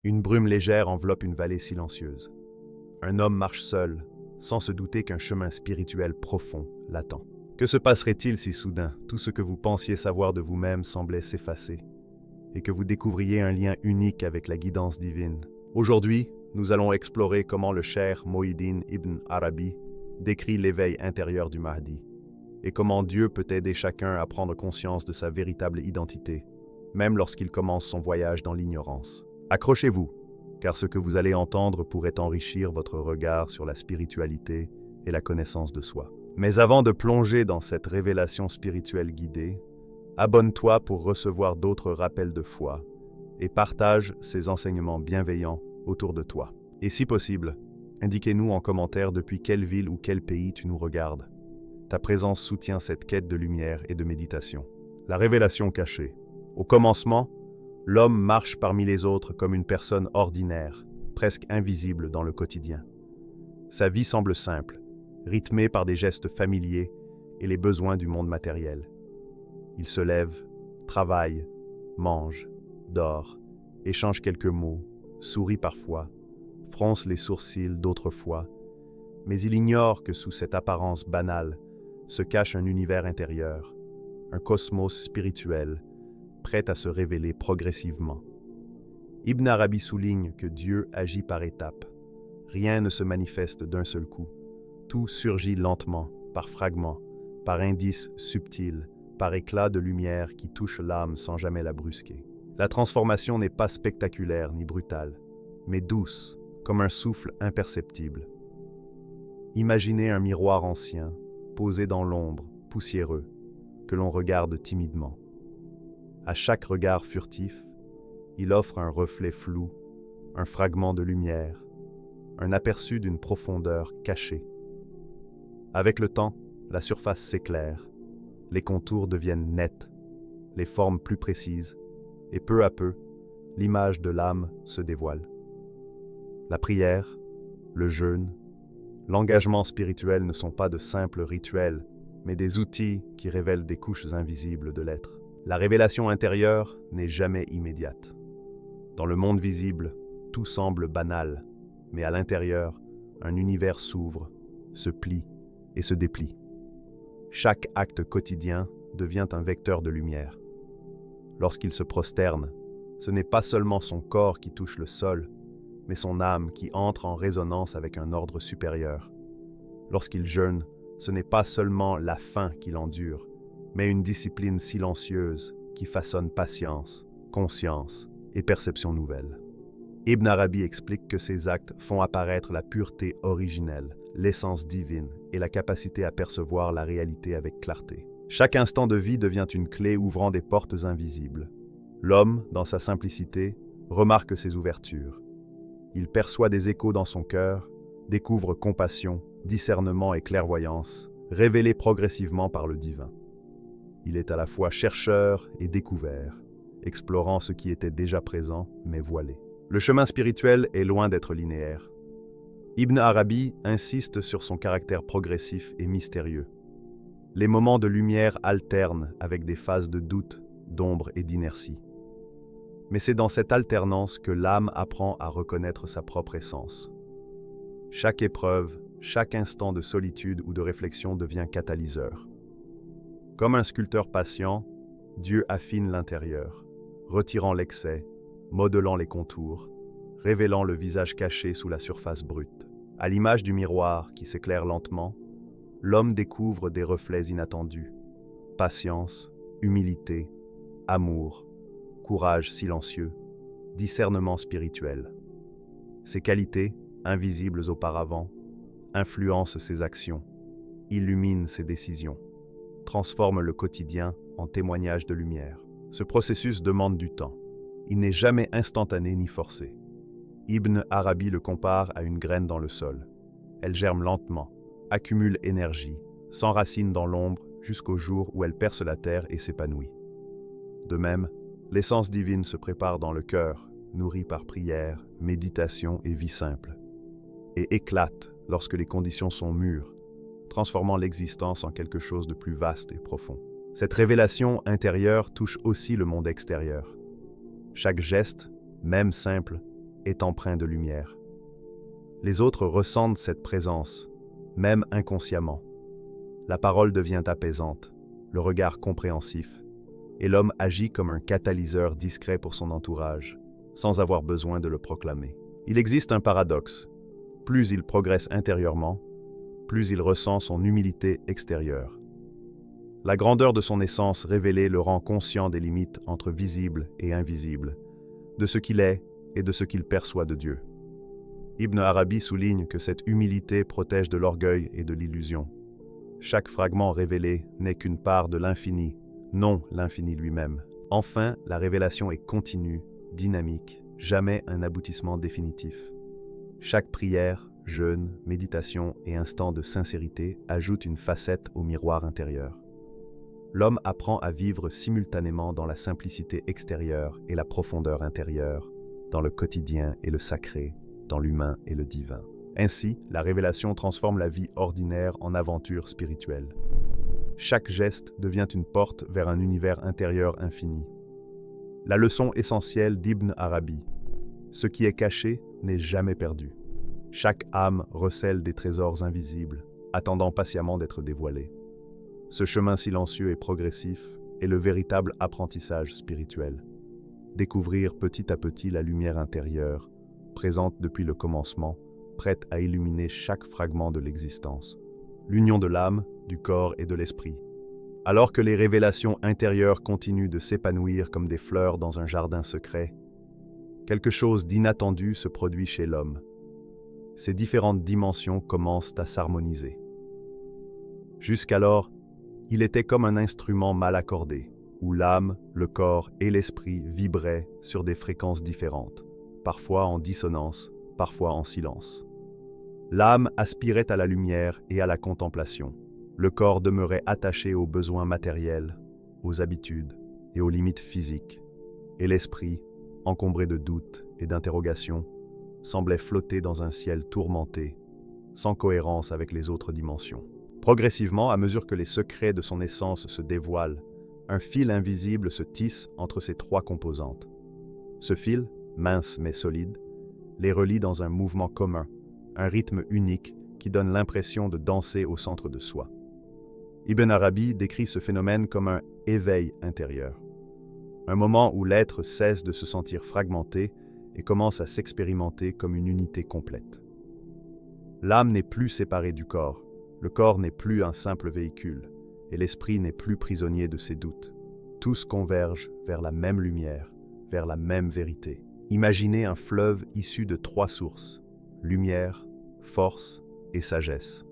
Une brume légère enveloppe une vallée silencieuse. Un homme marche seul, sans se douter qu'un chemin spirituel profond l'attend. Que se passerait-il si soudain, tout ce que vous pensiez savoir de vous-même semblait s'effacer, et que vous découvriez un lien unique avec la guidance divine? Aujourd'hui, nous allons explorer comment le cheikh Mohiuddin Ibn Arabi décrit l'éveil intérieur du Mahdi, et comment Dieu peut aider chacun à prendre conscience de sa véritable identité, même lorsqu'il commence son voyage dans l'ignorance. Accrochez-vous, car ce que vous allez entendre pourrait enrichir votre regard sur la spiritualité et la connaissance de soi. Mais avant de plonger dans cette révélation spirituelle guidée, abonne-toi pour recevoir d'autres rappels de foi et partage ces enseignements bienveillants autour de toi. Et si possible, indiquez-nous en commentaire depuis quelle ville ou quel pays tu nous regardes. Ta présence soutient cette quête de lumière et de méditation. La révélation cachée. Au commencement, l'homme marche parmi les autres comme une personne ordinaire, presque invisible dans le quotidien. Sa vie semble simple, rythmée par des gestes familiers et les besoins du monde matériel. Il se lève, travaille, mange, dort, échange quelques mots, sourit parfois, fronce les sourcils d'autres fois, mais il ignore que sous cette apparence banale se cache un univers intérieur, un cosmos spirituel, prêt à se révéler progressivement. Ibn Arabi souligne que Dieu agit par étapes. Rien ne se manifeste d'un seul coup. Tout surgit lentement, par fragments, par indices subtils, par éclats de lumière qui touchent l'âme sans jamais la brusquer. La transformation n'est pas spectaculaire ni brutale, mais douce, comme un souffle imperceptible. Imaginez un miroir ancien, posé dans l'ombre, poussiéreux, que l'on regarde timidement. À chaque regard furtif, il offre un reflet flou, un fragment de lumière, un aperçu d'une profondeur cachée. Avec le temps, la surface s'éclaire, les contours deviennent nets, les formes plus précises, et peu à peu, l'image de l'âme se dévoile. La prière, le jeûne, l'engagement spirituel ne sont pas de simples rituels, mais des outils qui révèlent des couches invisibles de l'être. La révélation intérieure n'est jamais immédiate. Dans le monde visible, tout semble banal, mais à l'intérieur, un univers s'ouvre, se plie et se déplie. Chaque acte quotidien devient un vecteur de lumière. Lorsqu'il se prosterne, ce n'est pas seulement son corps qui touche le sol, mais son âme qui entre en résonance avec un ordre supérieur. Lorsqu'il jeûne, ce n'est pas seulement la faim qu'il endure, mais une discipline silencieuse qui façonne patience, conscience et perception nouvelle. Ibn Arabi explique que ces actes font apparaître la pureté originelle, l'essence divine et la capacité à percevoir la réalité avec clarté. Chaque instant de vie devient une clé ouvrant des portes invisibles. L'homme, dans sa simplicité, remarque ces ouvertures. Il perçoit des échos dans son cœur, découvre compassion, discernement et clairvoyance, révélés progressivement par le divin. Il est à la fois chercheur et découvert, explorant ce qui était déjà présent, mais voilé. Le chemin spirituel est loin d'être linéaire. Ibn Arabi insiste sur son caractère progressif et mystérieux. Les moments de lumière alternent avec des phases de doute, d'ombre et d'inertie. Mais c'est dans cette alternance que l'âme apprend à reconnaître sa propre essence. Chaque épreuve, chaque instant de solitude ou de réflexion devient catalyseur. Comme un sculpteur patient, Dieu affine l'intérieur, retirant l'excès, modelant les contours, révélant le visage caché sous la surface brute. À l'image du miroir qui s'éclaire lentement, l'homme découvre des reflets inattendus. Patience, humilité, amour, courage silencieux, discernement spirituel. Ces qualités, invisibles auparavant, influencent ses actions, illuminent ses décisions, transforment le quotidien en témoignage de lumière. Ce processus demande du temps. Il n'est jamais instantané ni forcé. Ibn Arabi le compare à une graine dans le sol. Elle germe lentement, accumule énergie, s'enracine dans l'ombre jusqu'au jour où elle perce la terre et s'épanouit. De même, l'essence divine se prépare dans le cœur, nourrie par prière, méditation et vie simple, et éclate lorsque les conditions sont mûres, transformant l'existence en quelque chose de plus vaste et profond. Cette révélation intérieure touche aussi le monde extérieur. Chaque geste, même simple, est empreint de lumière. Les autres ressentent cette présence, même inconsciemment. La parole devient apaisante, le regard compréhensif, et l'homme agit comme un catalyseur discret pour son entourage, sans avoir besoin de le proclamer. Il existe un paradoxe. Plus il progresse intérieurement, plus il ressent son humilité extérieure. La grandeur de son essence révélée le rend conscient des limites entre visible et invisible, de ce qu'il est et de ce qu'il perçoit de Dieu. Ibn Arabi souligne que cette humilité protège de l'orgueil et de l'illusion. Chaque fragment révélé n'est qu'une part de l'infini, non l'infini lui-même. Enfin, la révélation est continue, dynamique, jamais un aboutissement définitif. Chaque prière, jeûne, méditation et instant de sincérité ajoute une facette au miroir intérieur. L'homme apprend à vivre simultanément dans la simplicité extérieure et la profondeur intérieure, dans le quotidien et le sacré, dans l'humain et le divin. Ainsi, la révélation transforme la vie ordinaire en aventure spirituelle. Chaque geste devient une porte vers un univers intérieur infini. La leçon essentielle d'Ibn Arabi: ce qui est caché n'est jamais perdu. Chaque âme recèle des trésors invisibles, attendant patiemment d'être dévoilés. Ce chemin silencieux et progressif est le véritable apprentissage spirituel. Découvrir petit à petit la lumière intérieure, présente depuis le commencement, prête à illuminer chaque fragment de l'existence. L'union de l'âme, du corps et de l'esprit. Alors que les révélations intérieures continuent de s'épanouir comme des fleurs dans un jardin secret, quelque chose d'inattendu se produit chez l'homme. Ces différentes dimensions commencent à s'harmoniser. Jusqu'alors, il était comme un instrument mal accordé, où l'âme, le corps et l'esprit vibraient sur des fréquences différentes, parfois en dissonance, parfois en silence. L'âme aspirait à la lumière et à la contemplation. Le corps demeurait attaché aux besoins matériels, aux habitudes et aux limites physiques, et l'esprit, encombré de doutes et d'interrogations, semblait flotter dans un ciel tourmenté, sans cohérence avec les autres dimensions. Progressivement, à mesure que les secrets de son essence se dévoilent, un fil invisible se tisse entre ces trois composantes. Ce fil, mince mais solide, les relie dans un mouvement commun, un rythme unique qui donne l'impression de danser au centre de soi. Ibn Arabi décrit ce phénomène comme un éveil intérieur, un moment où l'être cesse de se sentir fragmenté et commence à s'expérimenter comme une unité complète. L'âme n'est plus séparée du corps, le corps n'est plus un simple véhicule, et l'esprit n'est plus prisonnier de ses doutes. Tous convergent vers la même lumière, vers la même vérité. Imaginez un fleuve issu de trois sources: lumière, force et sagesse.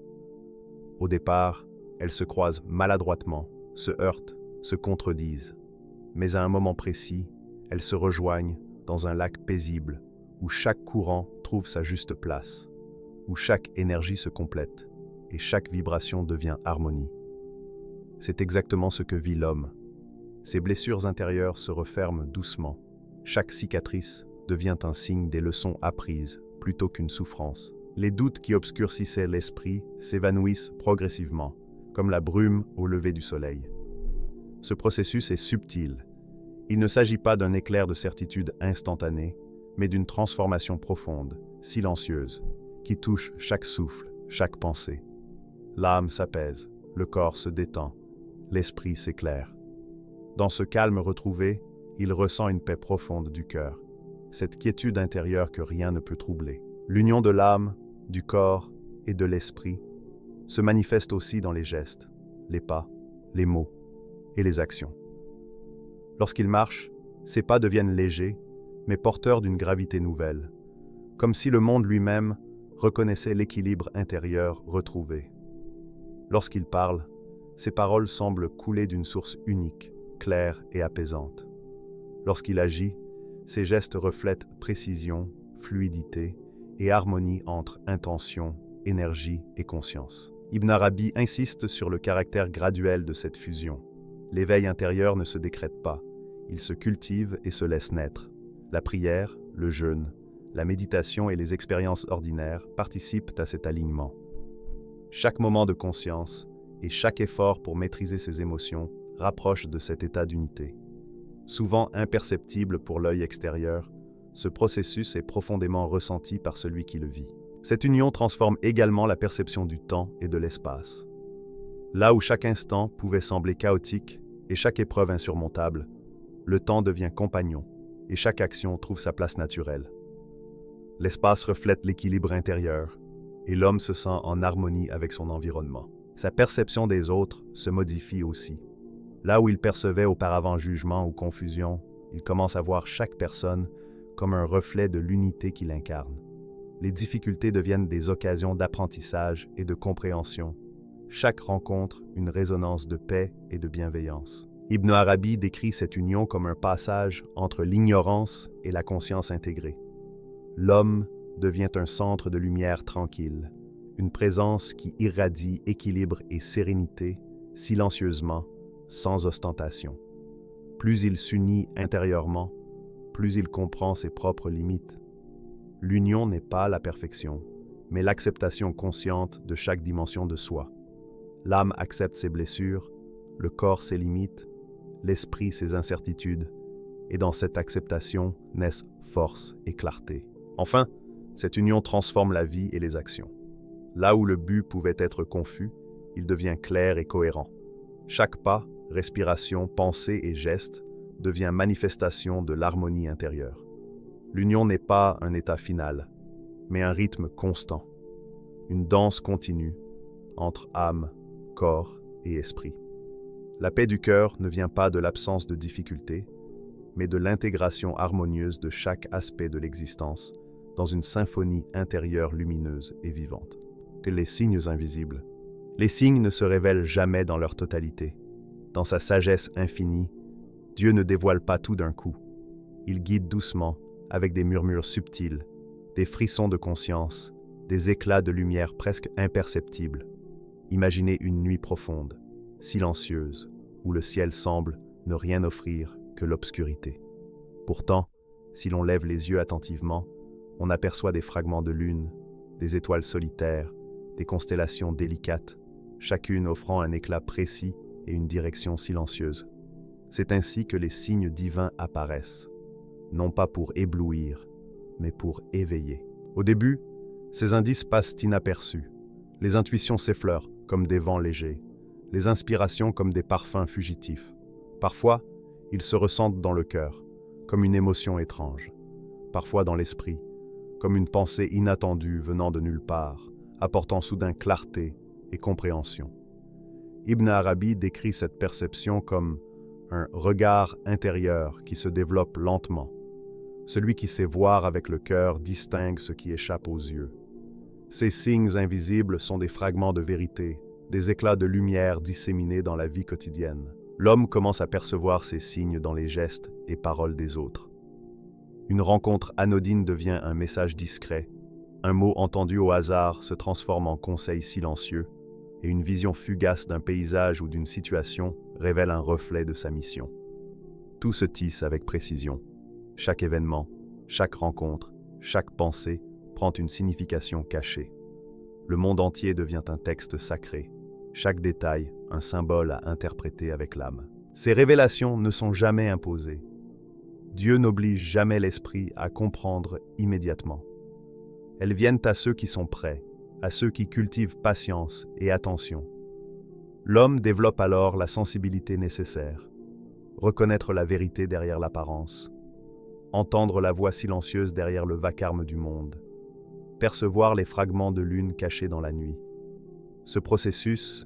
Au départ, elles se croisent maladroitement, se heurtent, se contredisent. Mais à un moment précis, elles se rejoignent dans un lac paisible où chaque courant trouve sa juste place, où chaque énergie se complète et chaque vibration devient harmonie. C'est exactement ce que vit l'homme. Ses blessures intérieures se referment doucement. Chaque cicatrice devient un signe des leçons apprises plutôt qu'une souffrance. Les doutes qui obscurcissaient l'esprit s'évanouissent progressivement, comme la brume au lever du soleil. Ce processus est subtil. Il ne s'agit pas d'un éclair de certitude instantané, mais d'une transformation profonde, silencieuse, qui touche chaque souffle, chaque pensée. L'âme s'apaise, le corps se détend, l'esprit s'éclaire. Dans ce calme retrouvé, il ressent une paix profonde du cœur, cette quiétude intérieure que rien ne peut troubler. L'union de l'âme, du corps et de l'esprit se manifeste aussi dans les gestes, les pas, les mots et les actions. Lorsqu'il marche, ses pas deviennent légers, mais porteurs d'une gravité nouvelle, comme si le monde lui-même reconnaissait l'équilibre intérieur retrouvé. Lorsqu'il parle, ses paroles semblent couler d'une source unique, claire et apaisante. Lorsqu'il agit, ses gestes reflètent précision, fluidité et harmonie entre intention, énergie et conscience. Ibn Arabi insiste sur le caractère graduel de cette fusion. L'éveil intérieur ne se décrète pas, il se cultive et se laisse naître. La prière, le jeûne, la méditation et les expériences ordinaires participent à cet alignement. Chaque moment de conscience et chaque effort pour maîtriser ses émotions rapproche de cet état d'unité. Souvent imperceptible pour l'œil extérieur, Ce processus est profondément ressenti par celui qui le vit. Cette union transforme également la perception du temps et de l'espace. Là où chaque instant pouvait sembler chaotique et chaque épreuve insurmontable, le temps devient compagnon et chaque action trouve sa place naturelle. L'espace reflète l'équilibre intérieur et l'homme se sent en harmonie avec son environnement. Sa perception des autres se modifie aussi. Là où il percevait auparavant jugement ou confusion, il commence à voir chaque personne comme un reflet de l'unité qu'il incarne. Les difficultés deviennent des occasions d'apprentissage et de compréhension. Chaque rencontre, une résonance de paix et de bienveillance. Ibn Arabi décrit cette union comme un passage entre l'ignorance et la conscience intégrée. L'homme devient un centre de lumière tranquille, une présence qui irradie équilibre et sérénité, silencieusement, sans ostentation. Plus il s'unit intérieurement, plus il comprend ses propres limites. L'union n'est pas la perfection, mais l'acceptation consciente de chaque dimension de soi. L'âme accepte ses blessures, le corps ses limites, l'esprit ses incertitudes, et dans cette acceptation naissent force et clarté. Enfin, cette union transforme la vie et les actions. Là où le but pouvait être confus, il devient clair et cohérent. Chaque pas, respiration, pensée et geste devient manifestation de l'harmonie intérieure. L'union n'est pas un état final, mais un rythme constant, une danse continue entre âme, corps et esprit. La paix du cœur ne vient pas de l'absence de difficultés, mais de l'intégration harmonieuse de chaque aspect de l'existence dans une symphonie intérieure lumineuse et vivante. Que les signes invisibles. Les signes ne se révèlent jamais dans leur totalité. Dans sa sagesse infinie, Dieu ne dévoile pas tout d'un coup. Il guide doucement, avec des murmures subtils, des frissons de conscience, des éclats de lumière presque imperceptibles. Imaginez une nuit profonde, silencieuse, où le ciel semble ne rien offrir que l'obscurité. Pourtant, si l'on lève les yeux attentivement, on aperçoit des fragments de lune, des étoiles solitaires, des constellations délicates, chacune offrant un éclat précis et une direction silencieuse. C'est ainsi que les signes divins apparaissent, non pas pour éblouir, mais pour éveiller. Au début, ces indices passent inaperçus. Les intuitions s'effleurent comme des vents légers, les inspirations comme des parfums fugitifs. Parfois, ils se ressentent dans le cœur, comme une émotion étrange. Parfois dans l'esprit, comme une pensée inattendue venant de nulle part, apportant soudain clarté et compréhension. Ibn Arabi décrit cette perception comme un regard intérieur qui se développe lentement. Celui qui sait voir avec le cœur distingue ce qui échappe aux yeux. Ces signes invisibles sont des fragments de vérité, des éclats de lumière disséminés dans la vie quotidienne. L'homme commence à percevoir ces signes dans les gestes et paroles des autres. Une rencontre anodine devient un message discret, un mot entendu au hasard se transforme en conseil silencieux, et une vision fugace d'un paysage ou d'une situation révèle un reflet de sa mission. Tout se tisse avec précision. Chaque événement, chaque rencontre, chaque pensée prend une signification cachée. Le monde entier devient un texte sacré, chaque détail un symbole à interpréter avec l'âme. Ces révélations ne sont jamais imposées. Dieu n'oblige jamais l'esprit à comprendre immédiatement. Elles viennent à ceux qui sont prêts, à ceux qui cultivent patience et attention. L'homme développe alors la sensibilité nécessaire, reconnaître la vérité derrière l'apparence, entendre la voix silencieuse derrière le vacarme du monde, percevoir les fragments de lune cachés dans la nuit. Ce processus,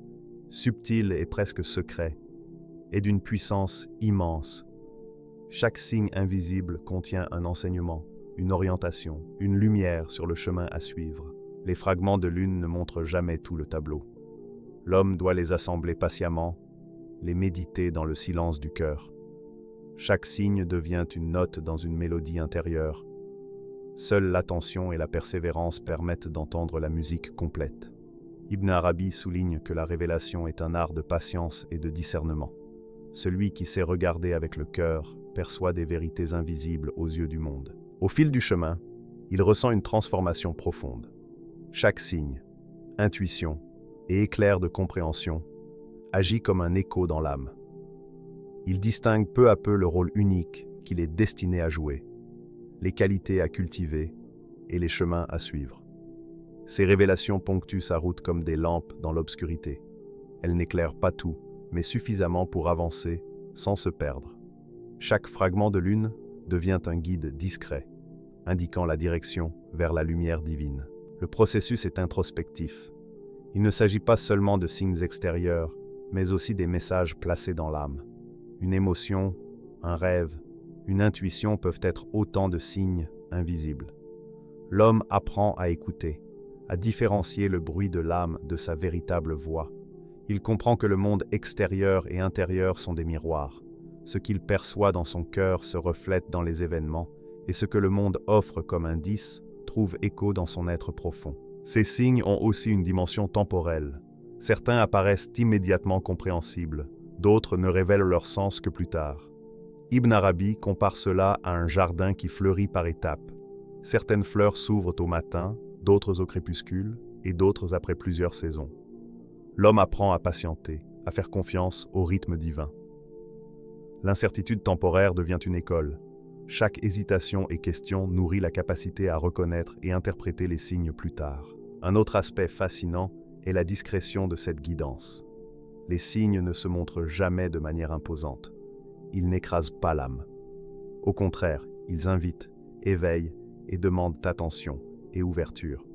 subtil et presque secret, est d'une puissance immense. Chaque signe invisible contient un enseignement, une orientation, une lumière sur le chemin à suivre. Les fragments de lune ne montrent jamais tout le tableau. L'homme doit les assembler patiemment, les méditer dans le silence du cœur. Chaque signe devient une note dans une mélodie intérieure. Seule l'attention et la persévérance permettent d'entendre la musique complète. Ibn Arabi souligne que la révélation est un art de patience et de discernement. Celui qui sait regarder avec le cœur perçoit des vérités invisibles aux yeux du monde. Au fil du chemin, il ressent une transformation profonde. Chaque signe, intuition et éclair de compréhension agit comme un écho dans l'âme. Il distingue peu à peu le rôle unique qu'il est destiné à jouer. les qualités à cultiver et les chemins à suivre. Ces révélations ponctuent sa route comme des lampes dans l'obscurité. Elles n'éclairent pas tout, mais suffisamment pour avancer sans se perdre. Chaque fragment de lune devient un guide discret, indiquant la direction vers la lumière divine. Le processus est introspectif. Il ne s'agit pas seulement de signes extérieurs, mais aussi des messages placés dans l'âme. Une émotion, un rêve, une intuition peuvent être autant de signes invisibles. L'homme apprend à écouter, à différencier le bruit de l'âme de sa véritable voix. Il comprend que le monde extérieur et intérieur sont des miroirs. Ce qu'il perçoit dans son cœur se reflète dans les événements, et ce que le monde offre comme indice trouve écho dans son être profond. Ces signes ont aussi une dimension temporelle. Certains apparaissent immédiatement compréhensibles, d'autres ne révèlent leur sens que plus tard. Ibn Arabi compare cela à un jardin qui fleurit par étapes. Certaines fleurs s'ouvrent au matin, d'autres au crépuscule, et d'autres après plusieurs saisons. L'homme apprend à patienter, à faire confiance au rythme divin. L'incertitude temporaire devient une école. Chaque hésitation et question nourrit la capacité à reconnaître et interpréter les signes plus tard. Un autre aspect fascinant est la discrétion de cette guidance. Les signes ne se montrent jamais de manière imposante. Ils n'écrasent pas l'âme. Au contraire, ils invitent, éveillent et demandent attention et ouverture.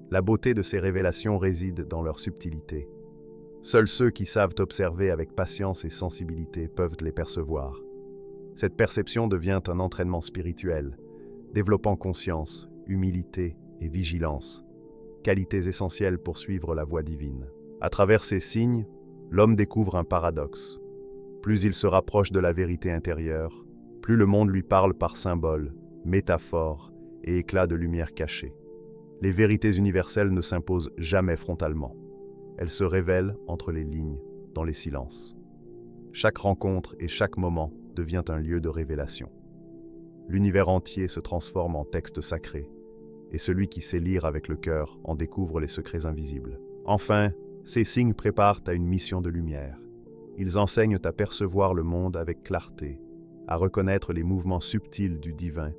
La beauté de ces révélations réside dans leur subtilité. Seuls ceux qui savent observer avec patience et sensibilité peuvent les percevoir. Cette perception devient un entraînement spirituel, développant conscience, humilité et vigilance, qualités essentielles pour suivre la voie divine. À travers ces signes, l'homme découvre un paradoxe. Plus il se rapproche de la vérité intérieure, plus le monde lui parle par symboles, métaphores et éclats de lumière cachés. Les vérités universelles ne s'imposent jamais frontalement. Elles se révèlent entre les lignes, dans les silences. Chaque rencontre et chaque moment devient un lieu de révélation. L'univers entier se transforme en texte sacré, et celui qui sait lire avec le cœur en découvre les secrets invisibles. Enfin, ces signes préparent à une mission de lumière. Ils enseignent à percevoir le monde avec clarté, à reconnaître les mouvements subtils du divin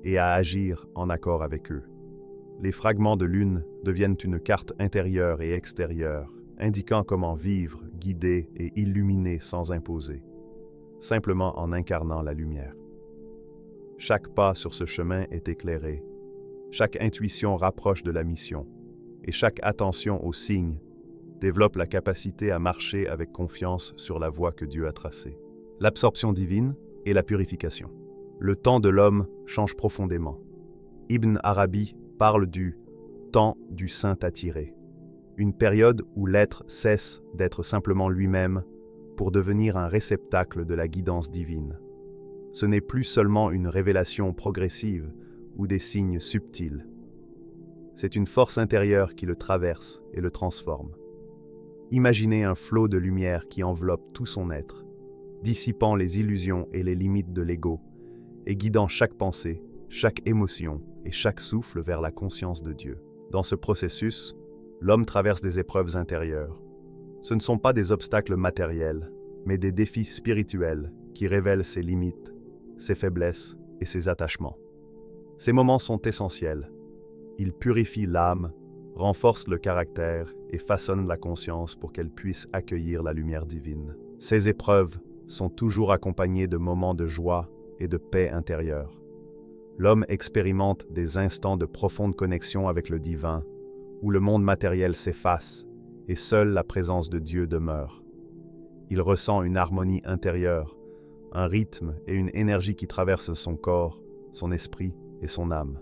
et à agir en accord avec eux. Les fragments de lune deviennent une carte intérieure et extérieure, indiquant comment vivre, guider et illuminer sans imposer, simplement en incarnant la lumière. Chaque pas sur ce chemin est éclairé, chaque intuition rapproche de la mission, et chaque attention aux signes développe la capacité à marcher avec confiance sur la voie que Dieu a tracée. L'absorption divine et la purification. Le temps de l'homme change profondément. Ibn Arabi parle du « temps du saint attiré », une période où l'être cesse d'être simplement lui-même pour devenir un réceptacle de la guidance divine. Ce n'est plus seulement une révélation progressive ou des signes subtils. C'est une force intérieure qui le traverse et le transforme. Imaginez un flot de lumière qui enveloppe tout son être, dissipant les illusions et les limites de l'ego, et guidant chaque pensée, chaque émotion et chaque souffle vers la conscience de Dieu. Dans ce processus, l'homme traverse des épreuves intérieures. Ce ne sont pas des obstacles matériels, mais des défis spirituels qui révèlent ses limites, ses faiblesses et ses attachements. Ces moments sont essentiels. Ils purifient l'âme, renforcent le caractère et façonnent la conscience pour qu'elle puisse accueillir la lumière divine. Ces épreuves sont toujours accompagnées de moments de joie et de paix intérieure. L'homme expérimente des instants de profonde connexion avec le divin, où le monde matériel s'efface et seule la présence de Dieu demeure. Il ressent une harmonie intérieure, un rythme et une énergie qui traversent son corps, son esprit et son âme.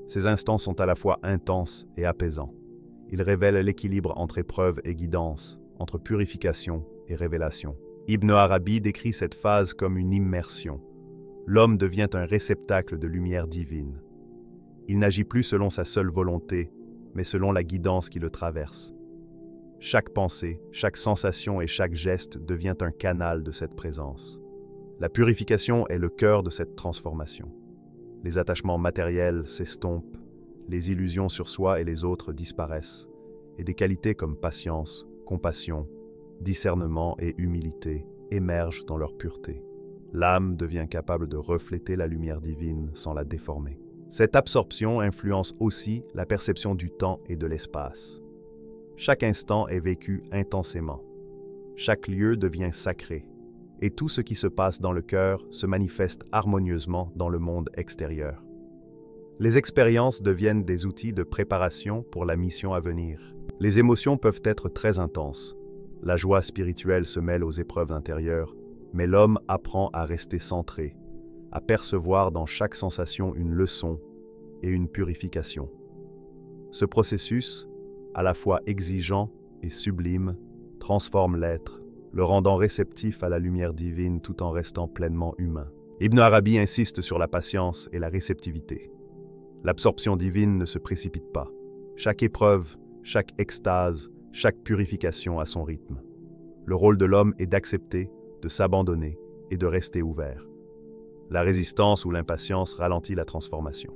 Ces instants sont à la fois intenses et apaisants. Ils révèlent l'équilibre entre épreuve et guidance, entre purification et révélation. Ibn Arabi décrit cette phase comme une immersion. L'homme devient un réceptacle de lumière divine. Il n'agit plus selon sa seule volonté, mais selon la guidance qui le traverse. Chaque pensée, chaque sensation et chaque geste devient un canal de cette présence. La purification est le cœur de cette transformation. Les attachements matériels s'estompent, les illusions sur soi et les autres disparaissent, et des qualités comme patience, compassion, discernement et humilité émergent dans leur pureté. L'âme devient capable de refléter la lumière divine sans la déformer. Cette absorption influence aussi la perception du temps et de l'espace. Chaque instant est vécu intensément. Chaque lieu devient sacré. Et tout ce qui se passe dans le cœur se manifeste harmonieusement dans le monde extérieur. Les expériences deviennent des outils de préparation pour la mission à venir. Les émotions peuvent être très intenses. La joie spirituelle se mêle aux épreuves intérieures, mais l'homme apprend à rester centré, à percevoir dans chaque sensation une leçon et une purification. Ce processus, à la fois exigeant et sublime, transforme l'être, le rendant réceptif à la lumière divine tout en restant pleinement humain. Ibn Arabi insiste sur la patience et la réceptivité. L'absorption divine ne se précipite pas. Chaque épreuve, chaque extase, chaque purification a son rythme. Le rôle de l'homme est d'accepter, de s'abandonner et de rester ouvert. La résistance ou l'impatience ralentit la transformation.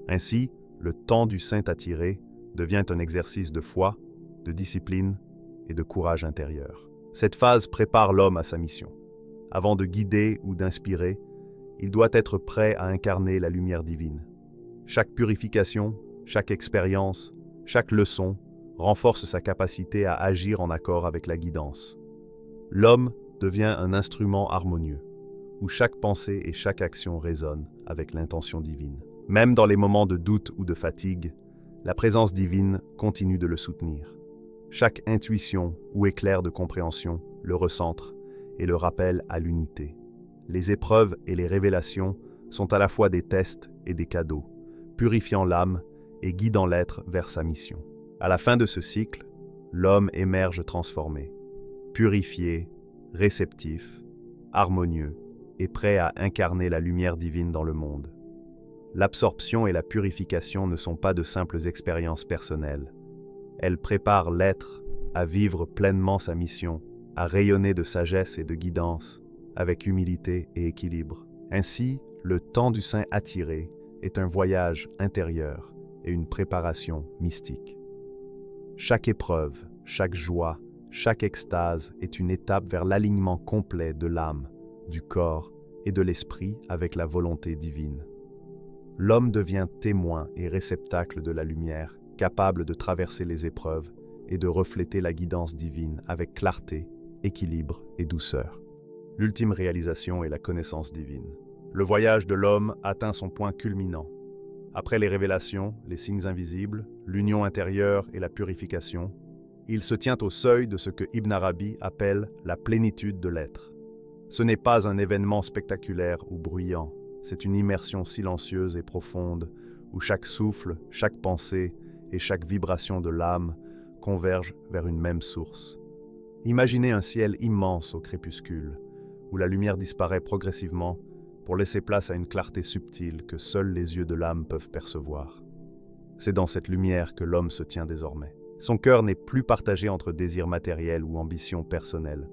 Ainsi, le temps du saint attiré devient un exercice de foi, de discipline et de courage intérieur. Cette phase prépare l'homme à sa mission. Avant de guider ou d'inspirer, il doit être prêt à incarner la lumière divine. Chaque purification, chaque expérience, chaque leçon renforce sa capacité à agir en accord avec la guidance. L'homme devient un instrument harmonieux, où chaque pensée et chaque action résonnent avec l'intention divine. Même dans les moments de doute ou de fatigue, la présence divine continue de le soutenir. Chaque intuition ou éclair de compréhension le recentre et le rappelle à l'unité. Les épreuves et les révélations sont à la fois des tests et des cadeaux, purifiant l'âme et guidant l'être vers sa mission. À la fin de ce cycle, l'homme émerge transformé, purifié, réceptif, harmonieux et prêt à incarner la lumière divine dans le monde. L'absorption et la purification ne sont pas de simples expériences personnelles. Elles préparent l'être à vivre pleinement sa mission, à rayonner de sagesse et de guidance, avec humilité et équilibre. Ainsi, le temps du saint attiré est un voyage intérieur et une préparation mystique. Chaque épreuve, chaque joie, chaque extase est une étape vers l'alignement complet de l'âme, du corps et de l'esprit avec la volonté divine. L'homme devient témoin et réceptacle de la lumière, capable de traverser les épreuves et de refléter la guidance divine avec clarté, équilibre et douceur. L'ultime réalisation est la connaissance divine. Le voyage de l'homme atteint son point culminant. Après les révélations, les signes invisibles, l'union intérieure et la purification, il se tient au seuil de ce que Ibn Arabi appelle la plénitude de l'être. Ce n'est pas un événement spectaculaire ou bruyant, c'est une immersion silencieuse et profonde où chaque souffle, chaque pensée et chaque vibration de l'âme convergent vers une même source. Imaginez un ciel immense au crépuscule, où la lumière disparaît progressivement pour laisser place à une clarté subtile que seuls les yeux de l'âme peuvent percevoir. C'est dans cette lumière que l'homme se tient désormais. Son cœur n'est plus partagé entre désirs matériels ou ambitions personnelles.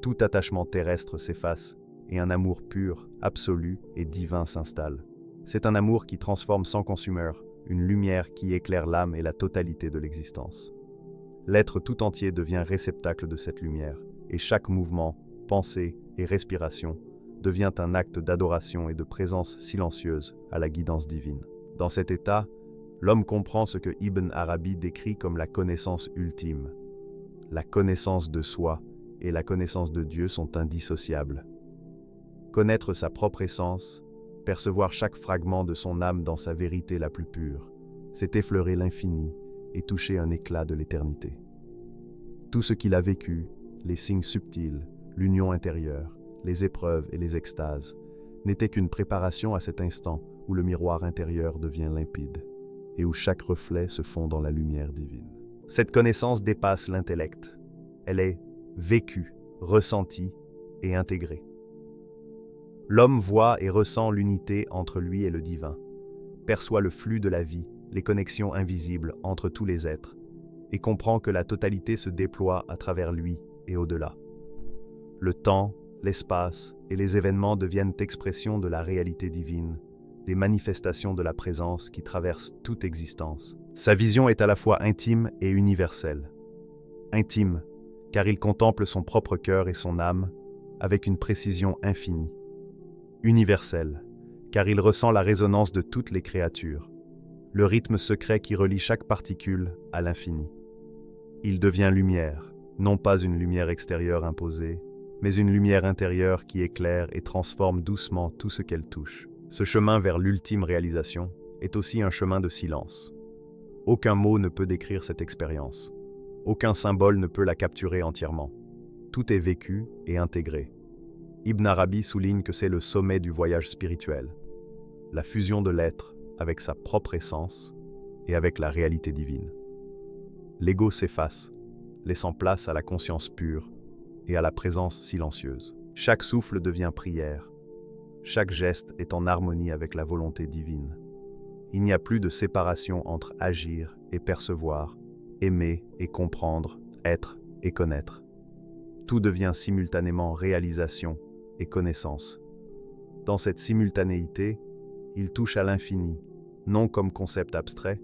Tout attachement terrestre s'efface et un amour pur, absolu et divin s'installe. C'est un amour qui transforme sans consumeur, une lumière qui éclaire l'âme et la totalité de l'existence. L'être tout entier devient réceptacle de cette lumière, et chaque mouvement, pensée et respiration devient un acte d'adoration et de présence silencieuse à la guidance divine. Dans cet état, l'homme comprend ce que Ibn Arabi décrit comme la connaissance ultime. La connaissance de soi et la connaissance de Dieu sont indissociables. Connaître sa propre essence, percevoir chaque fragment de son âme dans sa vérité la plus pure, c'est effleurer l'infini et toucher un éclat de l'éternité. Tout ce qu'il a vécu, les signes subtils, l'union intérieure, les épreuves et les extases, n'était qu'une préparation à cet instant où le miroir intérieur devient limpide et où chaque reflet se fond dans la lumière divine. Cette connaissance dépasse l'intellect. Elle est vécue, ressentie et intégrée. L'homme voit et ressent l'unité entre lui et le divin, perçoit le flux de la vie, les connexions invisibles entre tous les êtres, et comprend que la totalité se déploie à travers lui et au-delà. Le temps, l'espace et les événements deviennent expression de la réalité divine, des manifestations de la présence qui traversent toute existence. Sa vision est à la fois intime et universelle. Intime, car il contemple son propre cœur et son âme avec une précision infinie, universel, car il ressent la résonance de toutes les créatures, le rythme secret qui relie chaque particule à l'infini. Il devient lumière, non pas une lumière extérieure imposée, mais une lumière intérieure qui éclaire et transforme doucement tout ce qu'elle touche. Ce chemin vers l'ultime réalisation est aussi un chemin de silence. Aucun mot ne peut décrire cette expérience. Aucun symbole ne peut la capturer entièrement. Tout est vécu et intégré. Ibn Arabi souligne que c'est le sommet du voyage spirituel, la fusion de l'être avec sa propre essence et avec la réalité divine. L'ego s'efface, laissant place à la conscience pure et à la présence silencieuse. Chaque souffle devient prière. Chaque geste est en harmonie avec la volonté divine. Il n'y a plus de séparation entre agir et percevoir, aimer et comprendre, être et connaître. Tout devient simultanément réalisation et connaissance. Dans cette simultanéité, il touche à l'infini, non comme concept abstrait,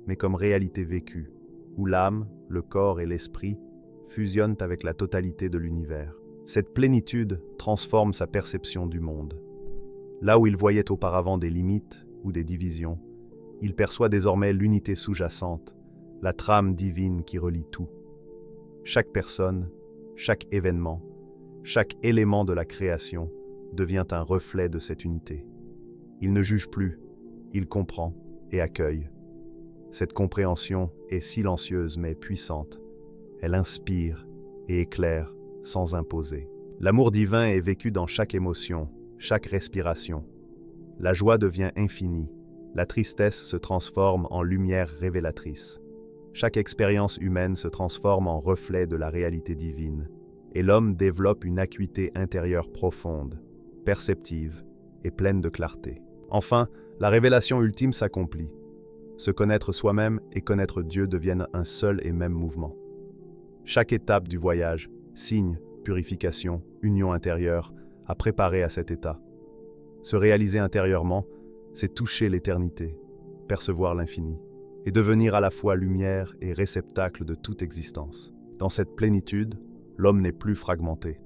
mais comme réalité vécue, où l'âme, le corps et l'esprit fusionnent avec la totalité de l'univers. Cette plénitude transforme sa perception du monde. Là où il voyait auparavant des limites ou des divisions, il perçoit désormais l'unité sous-jacente, la trame divine qui relie tout. Chaque personne, chaque événement, chaque élément de la création devient un reflet de cette unité. Il ne juge plus, il comprend et accueille. Cette compréhension est silencieuse mais puissante. Elle inspire et éclaire sans imposer. L'amour divin est vécu dans chaque émotion, chaque respiration. La joie devient infinie, la tristesse se transforme en lumière révélatrice. Chaque expérience humaine se transforme en reflet de la réalité divine, et l'homme développe une acuité intérieure profonde, perceptive et pleine de clarté. Enfin, la révélation ultime s'accomplit. Se connaître soi-même et connaître Dieu deviennent un seul et même mouvement. Chaque étape du voyage, signe, purification, union intérieure, a préparé à cet état. Se réaliser intérieurement, c'est toucher l'éternité, percevoir l'infini, et devenir à la fois lumière et réceptacle de toute existence. Dans cette plénitude, l'homme n'est plus fragmenté.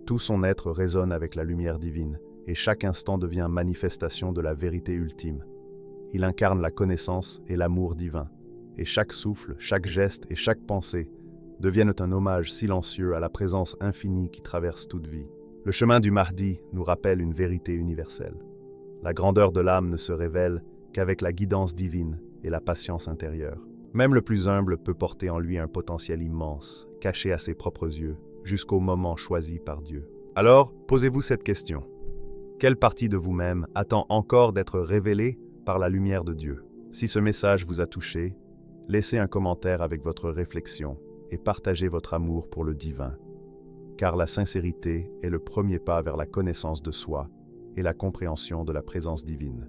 Tout son être résonne avec la lumière divine, et chaque instant devient manifestation de la vérité ultime. Il incarne la connaissance et l'amour divin, et chaque souffle, chaque geste et chaque pensée deviennent un hommage silencieux à la présence infinie qui traverse toute vie. Le chemin du Mahdi nous rappelle une vérité universelle. La grandeur de l'âme ne se révèle qu'avec la guidance divine et la patience intérieure. Même le plus humble peut porter en lui un potentiel immense, caché à ses propres yeux, jusqu'au moment choisi par Dieu. Alors, posez-vous cette question. Quelle partie de vous-même attend encore d'être révélée par la lumière de Dieu? Si ce message vous a touché, laissez un commentaire avec votre réflexion et partagez votre amour pour le divin. Car la sincérité est le premier pas vers la connaissance de soi et la compréhension de la présence divine.